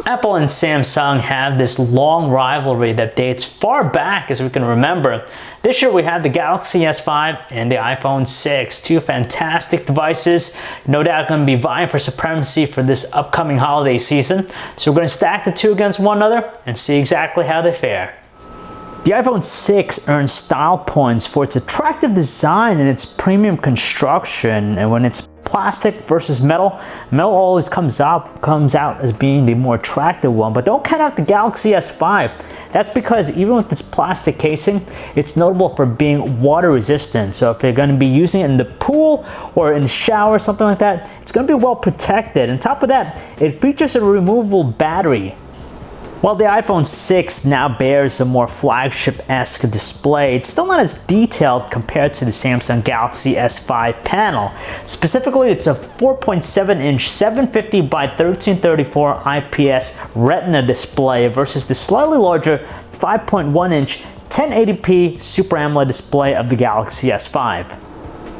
Apple and Samsung have this long rivalry that dates far back as we can remember. This year we have the Galaxy S5 and the iPhone 6, two fantastic devices, no doubt going to be vying for supremacy for this upcoming holiday season. So we're going to stack the two against one another and see exactly how they fare. The iPhone 6 earns style points for its attractive design and its premium construction, and when it's plastic versus metal, metal always comes out as being the more attractive one. But don't count out the Galaxy S5. That's because even with its plastic casing, it's notable for being water resistant. So if you're going to be using it in the pool or in the shower or something like that, it's going to be well protected. On top of that, it features a removable battery. While the iPhone 6 now bears a more flagship-esque display, it's still not as detailed compared to the Samsung Galaxy S5 panel. Specifically, it's a 4.7-inch 750 by 1334 IPS Retina display versus the slightly larger 5.1-inch 1080p Super AMOLED display of the Galaxy S5.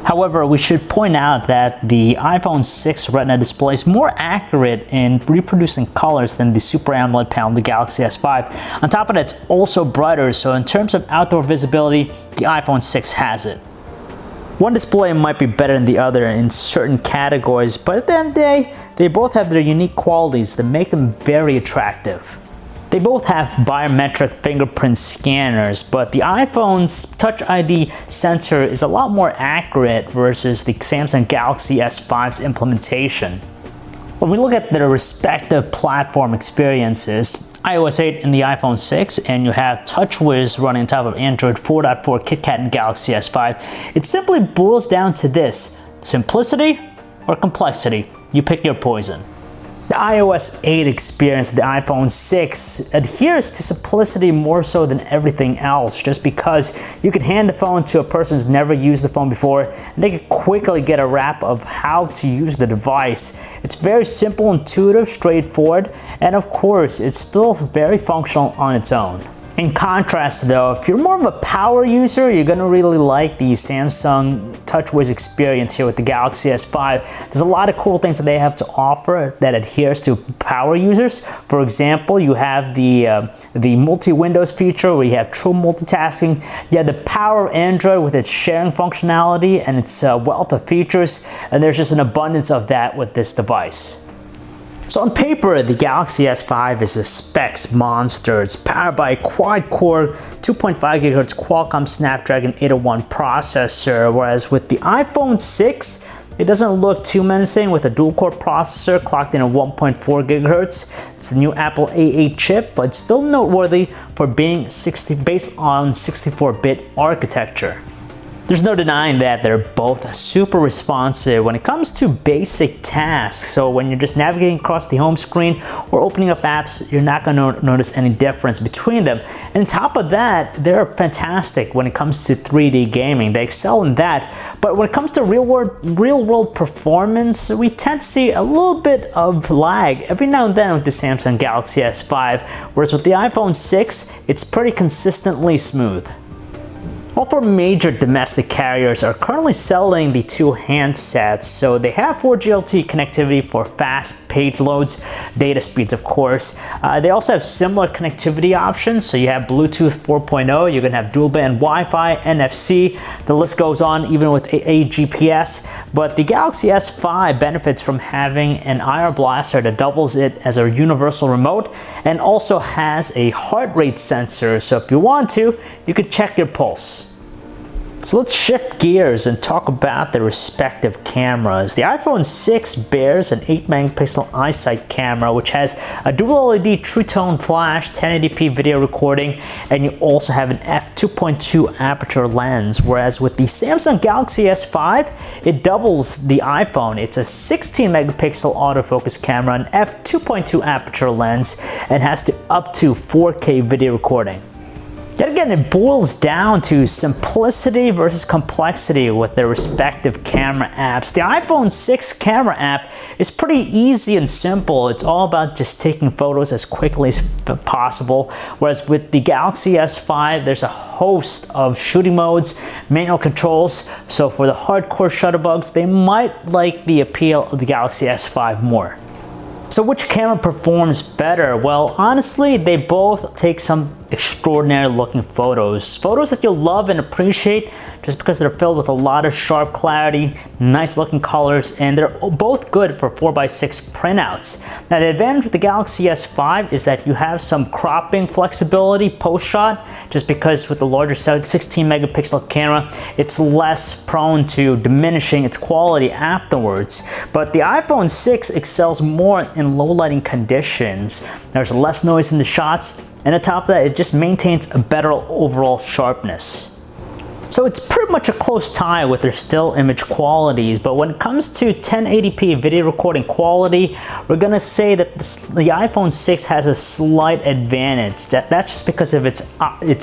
However, we should point out that the iPhone 6 Retina display is more accurate in reproducing colors than the Super AMOLED panel of the Galaxy S5. On top of that, it's also brighter, so in terms of outdoor visibility, the iPhone 6 has it. One display might be better than the other in certain categories, but at the end of the day, they both have their unique qualities that make them very attractive. They both have biometric fingerprint scanners, but the iPhone's Touch ID sensor is a lot more accurate versus the Samsung Galaxy S5's implementation. When we look at their respective platform experiences, iOS 8 in the iPhone 6, and you have TouchWiz running on top of Android 4.4 KitKat and Galaxy S5, it simply boils down to this: simplicity or complexity. You pick your poison. The iOS 8 experience of the iPhone 6 adheres to simplicity more so than everything else, just because you can hand the phone to a person who's never used the phone before and they can quickly get a wrap of how to use the device. It's very simple, intuitive, straightforward, and of course, it's still very functional on its own. In contrast though, if you're more of a power user, you're going to really like the Samsung TouchWiz experience here with the Galaxy S5. There's a lot of cool things that they have to offer that adheres to power users. For example, you have the multi-windows feature where you have true multitasking. You have the power of Android with its sharing functionality and its wealth of features, and there's just an abundance of that with this device. So on paper, the Galaxy S5 is a specs monster. It's powered by a quad-core 2.5 GHz Qualcomm Snapdragon 801 processor, whereas with the iPhone 6, it doesn't look too menacing with a dual-core processor clocked in at 1.4 GHz. It's the new Apple A8 chip, but it's still noteworthy for being based on 64-bit architecture. There's no denying that they're both super responsive when it comes to basic tasks. So when you're just navigating across the home screen or opening up apps, you're not going to notice any difference between them. And on top of that, they're fantastic when it comes to 3D gaming. They excel in that. But when it comes to real-world performance, we tend to see a little bit of lag every now and then with the Samsung Galaxy S5, whereas with the iPhone 6, it's pretty consistently smooth. All four major domestic carriers are currently selling the two handsets, so they have 4G LTE connectivity for fast page loads, data speeds of course. They also have similar connectivity options, so you have Bluetooth 4.0, you're going to have dual band Wi-Fi, NFC, the list goes on even with a GPS, but the Galaxy S5 benefits from having an IR blaster that doubles it as a universal remote and also has a heart rate sensor, so if you want to, you could check your pulse. So let's shift gears and talk about the respective cameras. The iPhone 6 bears an 8-megapixel iSight camera, which has a dual LED True Tone flash, 1080p video recording, and you also have an f2.2 aperture lens, whereas with the Samsung Galaxy S5, it doubles the iPhone. It's a 16-megapixel autofocus camera, an f2.2 aperture lens, and has up to 4K video recording. Yet again, it boils down to simplicity versus complexity with their respective camera apps. The iPhone 6 camera app is pretty easy and simple. It's all about just taking photos as quickly as possible. Whereas with the Galaxy S5, there's a host of shooting modes, manual controls. So for the hardcore shutterbugs, they might like the appeal of the Galaxy S5 more. So which camera performs better? Well, honestly, they both take some extraordinary looking photos. Photos that you'll love and appreciate just because they're filled with a lot of sharp clarity, nice looking colors, and they're both good for 4x6 printouts. Now the advantage with the Galaxy S5 is that you have some cropping flexibility post-shot, just because with the larger 16 megapixel camera, it's less prone to diminishing its quality afterwards. But the iPhone 6 excels more in low lighting conditions. There's less noise in the shots, and on top of that, it just maintains a better overall sharpness. So it's pretty much a close tie with their still image qualities, but when it comes to 1080p video recording quality, we're gonna say that the iPhone 6 has a slight advantage. That's just because of its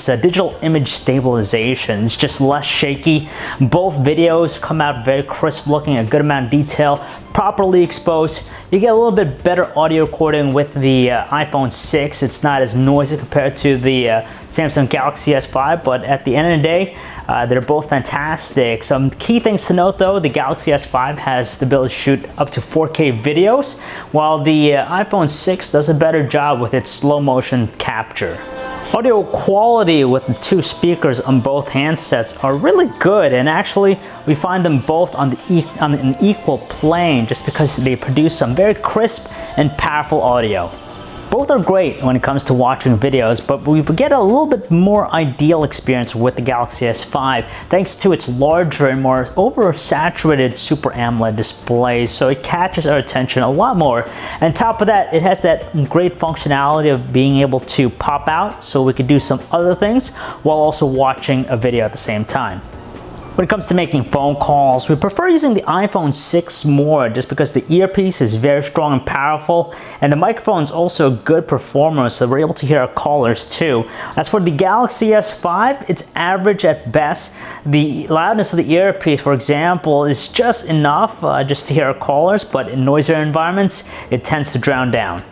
digital image stabilization. It's just less shaky. Both videos come out very crisp looking, a good amount of detail, properly exposed. You get a little bit better audio recording with the iPhone 6. It's not as noisy compared to the Samsung Galaxy S5, but at the end of the day, they're both fantastic. Some key things to note though, the Galaxy S5 has the ability to shoot up to 4K videos, while the iPhone 6 does a better job with its slow motion capture. Audio quality with the two speakers on both handsets are really good, and actually we find them both on an equal plane just because they produce some very crisp and powerful audio. Both are great when it comes to watching videos, but we get a little bit more ideal experience with the Galaxy S5 thanks to its larger and more oversaturated Super AMOLED display, so it catches our attention a lot more. And on top of that, it has that great functionality of being able to pop out, so we could do some other things while also watching a video at the same time. When it comes to making phone calls, we prefer using the iPhone 6 more just because the earpiece is very strong and powerful, and the microphone is also a good performer, so we're able to hear our callers too. As for the Galaxy S5, it's average at best. The loudness of the earpiece, for example, is just enough just to hear our callers, but in noisier environments, it tends to drown down.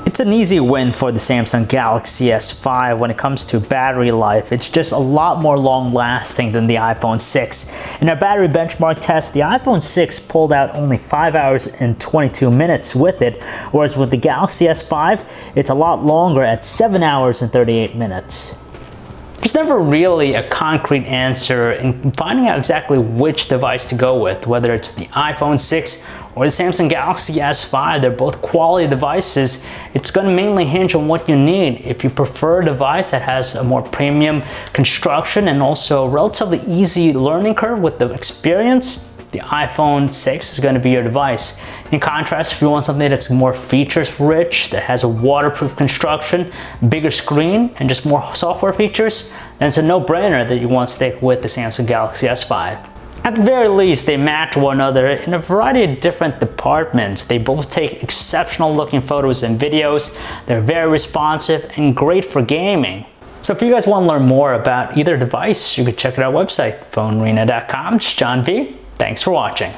It's an easy win for the Samsung Galaxy S5 when it comes to battery life. It's just a lot more long-lasting than the iPhone 6. In our battery benchmark test, the iPhone 6 pulled out only 5 hours and 22 minutes with it, whereas with the Galaxy S5, it's a lot longer at 7 hours and 38 minutes. There's never really a concrete answer in finding out exactly which device to go with, whether it's the iPhone 6 or the Samsung Galaxy S5. They're both quality devices. It's going to mainly hinge on what you need. If you prefer a device that has a more premium construction and also a relatively easy learning curve with the experience, the iPhone 6 is going to be your device. In contrast, if you want something that's more features rich, that has a waterproof construction, bigger screen, and just more software features, then it's a no-brainer that you want to stick with the Samsung Galaxy S5. At the very least, they match one another in a variety of different departments. They both take exceptional looking photos and videos. They're very responsive and great for gaming. So if you guys want to learn more about either device, you can check out our website, PhoneArena.com. It's John V. Thanks for watching.